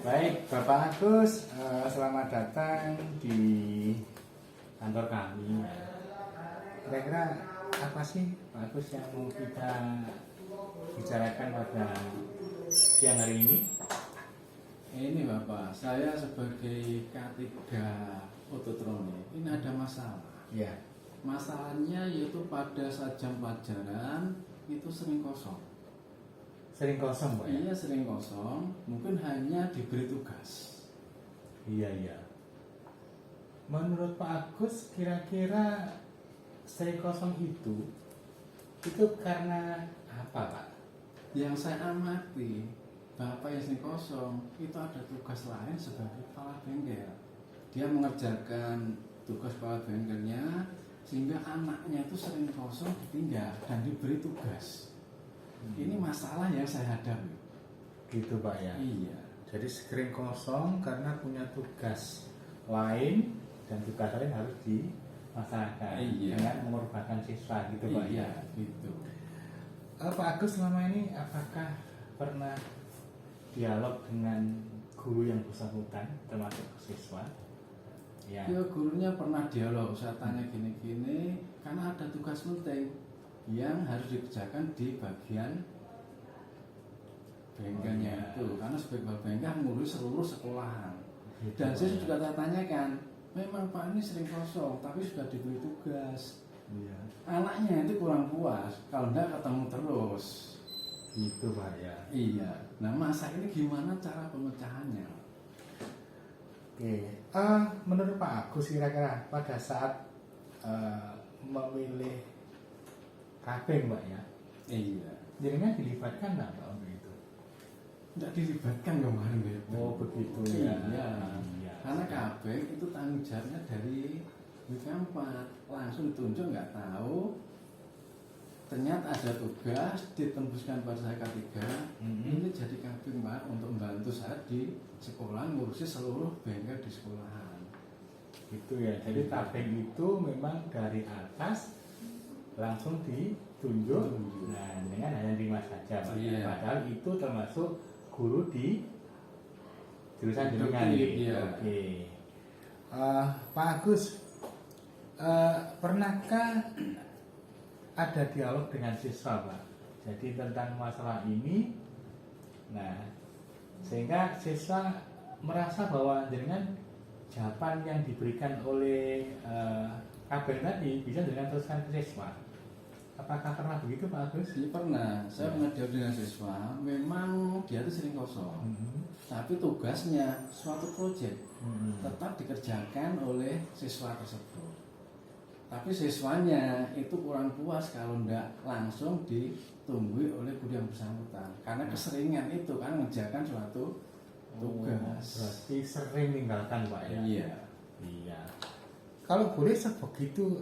Baik, Bapak Agus, selamat datang di kantor kami. Kira-kira apa sih Pak Agus yang mau kita bicarakan pada siang hari ini? Ini Bapak, saya sebagai K3 Ototronic ini ada masalah. Ya. Masalahnya yaitu pada saat jam pelajaran itu sering kosong. Sering kosong, Pak ya? Iya, sering kosong, mungkin hanya diberi tugas. Iya. Menurut Pak Agus, kira-kira sering kosong itu karena apa, Pak? Yang saya amati, Bapak yang sering kosong itu ada tugas lain sebagai kepala bengkel. Dia mengerjakan tugas kepala bengkelnya sehingga anaknya itu sering kosong ditinggal dan diberi tugas. Ini masalah yang saya hadapi. Gitu, Pak ya? Iya. Jadi sering kosong karena punya tugas lain dan tugas lain harus dilaksanakan dengan mengorbankan siswa gitu, Pak ya? Gitu. Pak Agus selama ini apakah pernah dialog dengan guru yang bersangkutan termasuk siswa? Ya, gurunya pernah dialog, saya tanya gini-gini karena ada tugas penting yang harus dikerjakan di bagian bengkelnya itu, karena sebagai kepala bengkel ngurus seluruh sekolahan. Dan saya juga tanyakan, memang Pak ini sering kosong tapi sudah diberi tugas. Anaknya itu kurang puas kalau enggak ketemu terus. Gitu, Pak ya? Iya. Nah, masa ini gimana cara pemecahannya? Oke, menurut Pak Agus kira-kira pada saat memilih kabin, Pak ya? Iya. Jadinya dilibatkan nggak, Pak, untuk itu? Tidak dilibatkan kemarin gitu. Oh begitu ya? Iya. Iya. Karena kabin itu tanggung jawabnya dari WK4, langsung ditunjuk nggak tahu. Ternyata ada tugas ditembuskan pada saya K3. Ini jadi kabin, Pak, untuk membantu saya di sekolah ngurusi seluruh bengkel di sekolahan. Gitu ya. Jadi kabin itu memang dari atas langsung ditunjuk. Nah, dengan hanya 5 saja, Pak. Iya. Padahal itu termasuk guru di jurusan jenengan. Iya. Oke. Pak Agus, pernahkah ada dialog dengan siswa, Pak? Jadi tentang masalah ini, nah sehingga siswa merasa bahwa dengan jawaban yang diberikan oleh kabin tadi bisa dengan teruskan ke siswa. Apakah pernah begitu, Pak Agus? Iya, pernah. Saya pernah dialog dengan siswa. Memang dia itu sering kosong. Tapi tugasnya suatu proyek tetap dikerjakan oleh siswa tersebut. Tapi siswanya itu kurang puas kalau tidak langsung ditunggui oleh guru yang bersangkutan. Karena keseringan itu kan mengerjakan suatu tugas. Berarti sering meninggalkan, Pak ya? Iya. Kalau boleh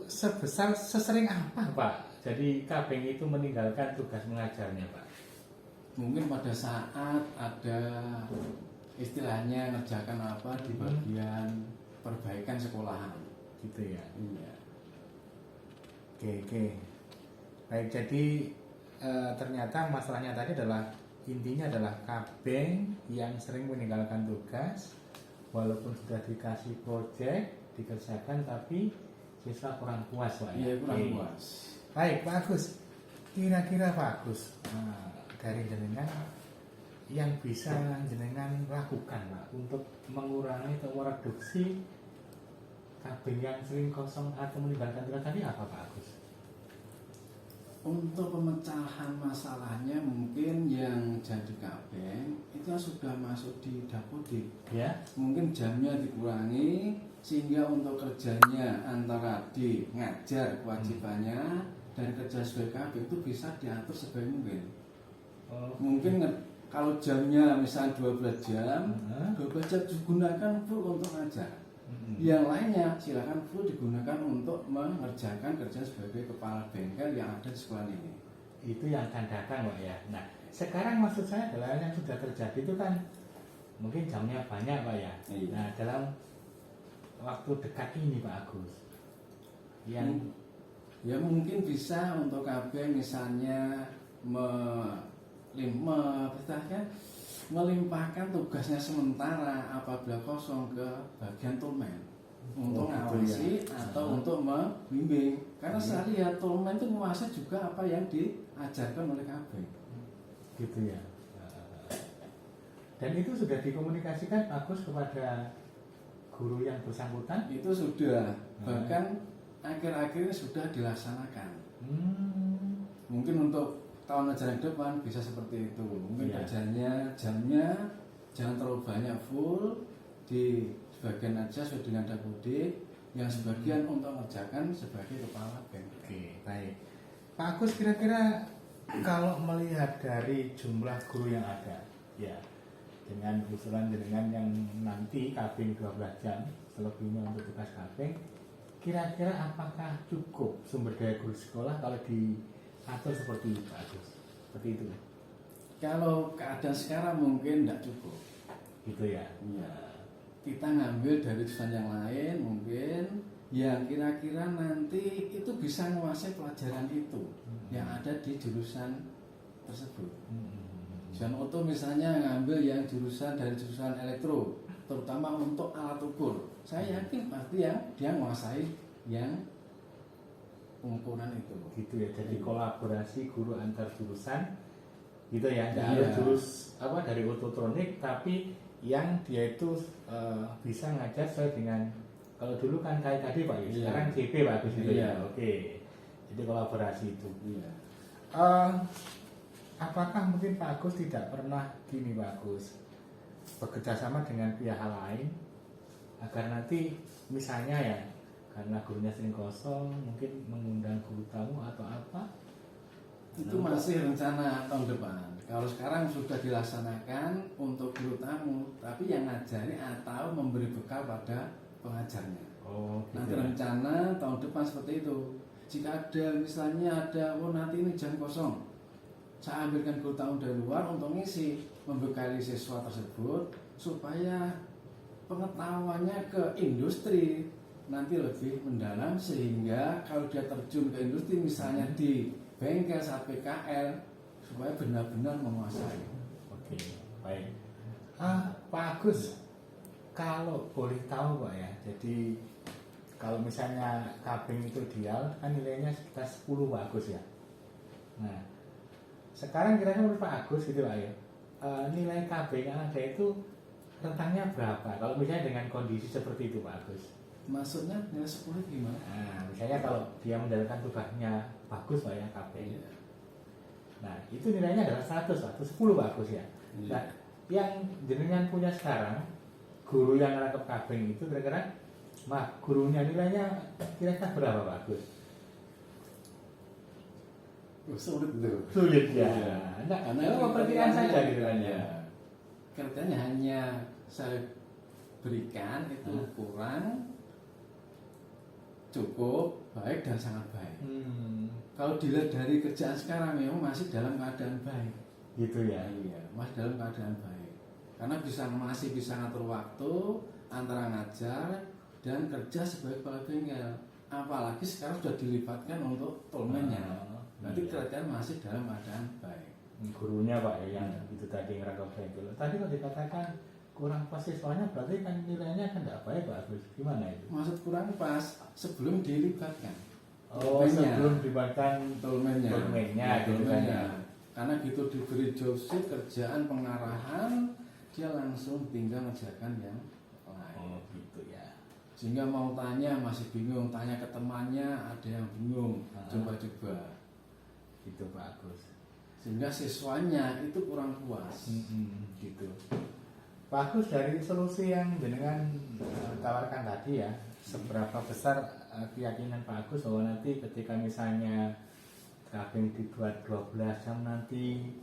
sesering apa, Pak? Jadi kabin itu meninggalkan tugas mengajarnya, Pak? Mungkin pada saat ada istilahnya ngerjakan apa di bagian perbaikan sekolahan. Gitu ya? Iya. Oke. Baik, jadi ternyata masalahnya tadi adalah intinya adalah kabin yang sering meninggalkan tugas walaupun sudah dikasih proyek dikerjakan tapi siswa kurang puas, Pak. Iya, kurang puas. Baik, Pak Agus. Kira-kira Pak Agus, dari jenengan yang bisa jenengan lakukan, Pak, untuk mengurangi atau mereduksi kabin yang sering kosong atau meninggalkan tugas tadi apa, Pak Agus? Untuk pemecahan masalahnya mungkin yang jadi kabin itu sudah masuk di dapodik. Ya. Mungkin jamnya dikurangi sehingga untuk kerjanya antara di ngajar kewajibannya dan kerja sebagai kabin itu bisa diatur sebaik mungkin. Mungkin kalau jamnya misalnya 12 jam, 12 jam digunakan full untuk ngajar. Yang lainnya silakan full digunakan untuk mengerjakan kerja sebagai kepala bengkel yang ada di sekolah ini. Itu yang akan datang, Pak ya. Nah, sekarang maksud saya adalah yang sudah terjadi itu kan mungkin jamnya banyak, Pak ya. Iya. Nah, dalam waktu dekat ini, Pak Agus, yang ya mungkin bisa untuk KB misalnya melimpahkan tugasnya sementara apabila kosong ke bagian Tolmen untuk gitu ngawasi ya. atau untuk membimbing. Karena saya lihat Tolmen itu menguasai juga apa yang diajarkan oleh KB. Gitu ya. Dan itu sudah dikomunikasikan Agus kepada guru yang bersangkutan? Itu sudah, bahkan akhir-akhir ini sudah dilaksanakan. Mungkin untuk tahun ajaran depan bisa seperti itu. Mungkin kerjanya, jamnya jangan terlalu banyak full, di sebagian aja sesuai dengan dapodik, yang sebagian untuk mengerjakan sebagai kepala BEM. Oke, baik. Pak Agus, kira-kira kalau melihat dari jumlah guru yang ada, ya, dengan usulan dengan yang nanti kabing 12 jam, selebihnya untuk tugas kabing, kira-kira apakah cukup sumber daya guru sekolah kalau diatur seperti itu, Pak Agus? Seperti itu. Kalau keadaan sekarang mungkin tidak cukup. Gitu ya. Ya. Kita ngambil dari jurusan yang lain mungkin yang kira-kira nanti itu bisa menguasai pelajaran itu yang ada di jurusan tersebut. Jurusan oto misalnya ngambil yang jurusan dari jurusan elektro, terutama untuk alat ukur. Saya yakin pasti yang dia menguasai yang pengukuran itu. Gitu ya. Jadi kolaborasi guru antar jurusan, gitu ya. Tidak Iya. harus jurus apa dari ototronik, tapi yang dia itu bisa ngajar sesuai dengan, kalau dulu kan kayak tadi Pak, Iya. sekarang CP Pak Agus gitu Iya. ya. Oke. Jadi kolaborasi itu. Iya. Apakah mungkin Pak Agus tidak pernah gini Pak Agus, bekerja sama dengan pihak lain agar nanti misalnya ya, karena gurunya sering kosong, mungkin mengundang guru tamu atau apa? Itu masih rencana tahun depan. Kalau sekarang sudah dilaksanakan untuk guru tamu, tapi yang ngajari atau memberi bekal pada pengajarnya. Oh, gitu Nanti ya. rencana tahun depan seperti itu. Jika ada misalnya ada, oh nanti ini jam kosong, saya ambilkan guru tamu dari luar untuk ngisi, membekali siswa tersebut supaya pengetahuannya ke industri nanti lebih mendalam, sehingga kalau dia terjun ke industri misalnya di bengkel saat PKL, supaya benar-benar menguasai. Oke, baik. Pak Agus, kalau boleh tahu Pak ya, jadi kalau misalnya kabing itu dial kan nilainya sekitar 10 Pak Agus ya. Nah, sekarang kira-kira menurut Pak Agus gitu Pak ya, nilai kabing yang ada itu rentangnya berapa? Kalau misalnya dengan kondisi seperti itu Pak Agus. Maksudnya nilai 10 gimana? Nah, misalnya kalau dia menjalankan tugasnya bagus Pak ya kabing. Iya. Nah, itu nilainya adalah 100 atau 10 Pak Agus ya. Iya. Nah, yang jenengan punya sekarang, guru yang ngerangkep kabing itu kira-kira, gurunya nilainya kira-kira berapa Pak Agus? Sulit tuh. Sulit ya. Iya. Nah, Karena perhatian saja gitu kan ya. Kerjanya hanya saya berikan itu kurang, cukup, baik dan sangat baik. Kalau dilihat dari kerjaan sekarang memang masih dalam keadaan baik. Gitu ya. Iya, masih dalam keadaan baik. Karena masih bisa ngatur waktu antara ngajar dan kerja sebagai kepala bengkel. Apalagi sekarang sudah dilibatkan untuk tolmennya. Nanti kerjaan masih dalam keadaan baik. Gurunya Pak ya, yang itu tadi ngerangkep bengkel. Tadi kalau dikatakan kurang pas siswanya, berarti kan nilainya kan tidak baik Pak Agus. Gimana itu? Maksud kurang pas sebelum dilibatkan. Oh, Tolmennya. sebelum dilibatkan Tolmennya. Tolmennya, Ya, gitu kan tolmennya. ya. Karena gitu diberi job sheet, kerjaan pengarahan, dia langsung tinggal mengerjakan yang lain. Oh gitu ya. Sehingga mau tanya masih bingung, tanya ke temannya ada yang bingung, coba-coba. Gitu Pak Agus. Sehingga siswanya itu kurang puas. Gitu. Pak Agus, dari solusi yang jenengan tawarkan tadi ya, seberapa besar keyakinan Pak Agus bahwa nanti ketika misalnya kabing dibuat 12 jam nanti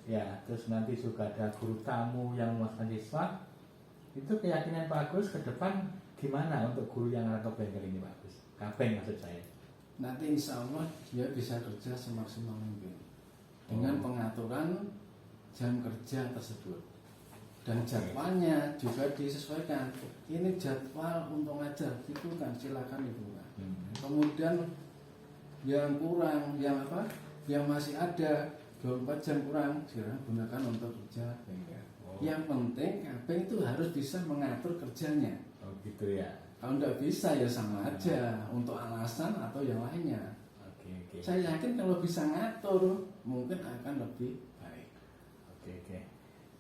ya, terus nanti juga ada guru tamu yang memuaskan siswa, itu keyakinan Pak Agus ke depan gimana untuk guru yang ngerangkep bengkel ini Pak Agus? Kabing maksud saya. Nanti insya Allah dia bisa kerja semaksimal mungkin dengan pengaturan jam kerja tersebut, dan jadwalnya juga disesuaikan. Ini jadwal untuk ngajar, itu kan silakan itu kan. Kemudian yang kurang, yang masih ada 24 jam kurang, silakan gunakan untuk kerja bengkel. Yang penting kabeh itu harus bisa mengatur kerjanya. Oh gitu ya. Kalau nggak bisa ya sama aja untuk alasan atau yang lainnya. Oke. Saya yakin kalau bisa ngatur mungkin akan lebih baik. Oke.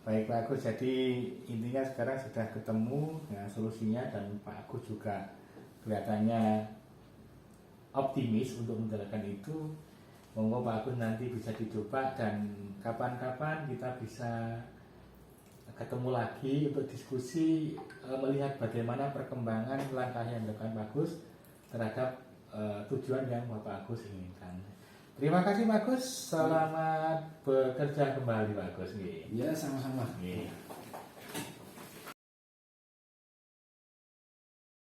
Baik Pak Agus, jadi intinya sekarang sudah ketemu ya, solusinya, dan Pak Agus juga kelihatannya optimis untuk menjalankan itu. Monggo Pak Agus nanti bisa dicoba, dan kapan-kapan kita bisa ketemu lagi untuk diskusi melihat bagaimana perkembangan langkah yang dilakukan Pak Agus terhadap tujuan yang Bapak Agus inginkan. Terima kasih Pak Agus, selamat bekerja kembali Pak Agus. Ya sama-sama. Nggih.